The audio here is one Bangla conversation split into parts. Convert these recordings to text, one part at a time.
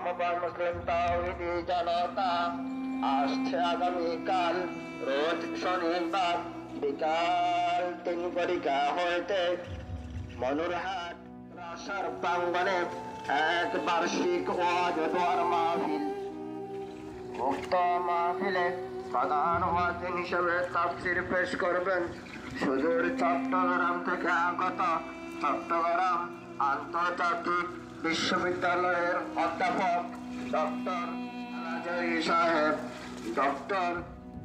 ধর্মপ্রাণ মুসলিম তাওহীদি জনতা আসছে আগামীকাল রোজ শনিবার বিকাল 3 হইতে মনুরহাট রাসার প্রাঙ্গণে এক বার্ষিক ওয়াজ ও দোয়ার মাহফিল। উক্ত মাহফিলে প্রধান ওয়াজিন হিসেবে তাফসীর পেশ করবেন সুদূর চট্টগ্রাম থেকে আগত চট্টগ্রাম আন্তর্জাতিক বিশ্ববিদ্যালয়ের অধ্যাপক ডক্টর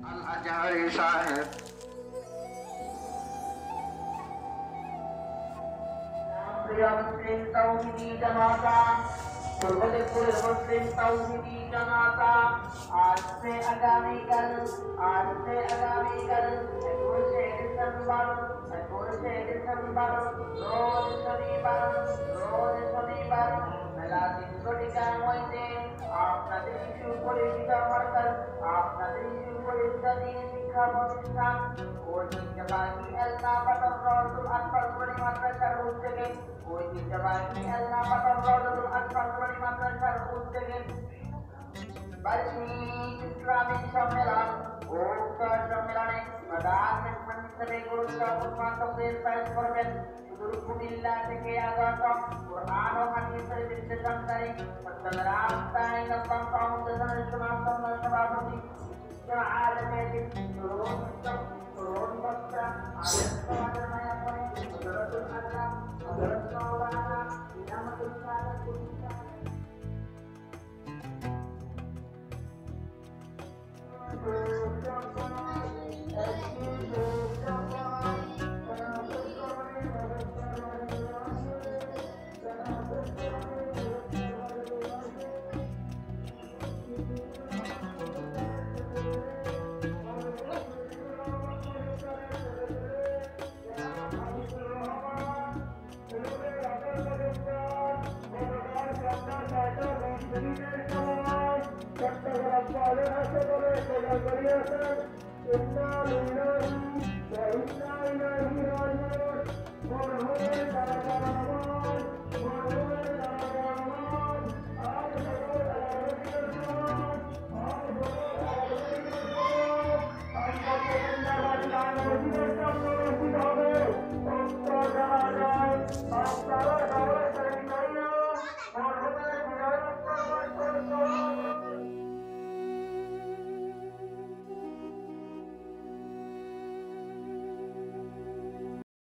আল আজহারী সাহেব। মুসলিম তাওহীদি জনতা, পূর্বদিকপুরের মুসলিম তাওহীদি জনতা আসছে আগামীকাল 21শে ডিসেম্বর রোজ শনিবার বেলা 3 হইতে আপনাদের সুপরিচিত মার্কাজ, আপনাদের সুপরিচিত দ্বীন শিক্ষা প্রতিষ্ঠান ঐতিহ্যবাহী এলনাবাদ রওজাতুল আতফাল নুরানী মাদ্রাসার উদ্যোগে বার্ষিক ইসলামিক সম্মেলন। উক্ত সম্মেলনে প্রধান মেহমান হিসেবে গুরুত্বপূর্ণ বক্তব্য পেশ করবেন সুদূর কুমিল্লা থেকে আগত কুরআন ও হাদিসের বিশ্লেষণকারী চট্টগ্রাম তাইনবাগ ফাউন্ডেশনের সমাজসম্মান সভাপতি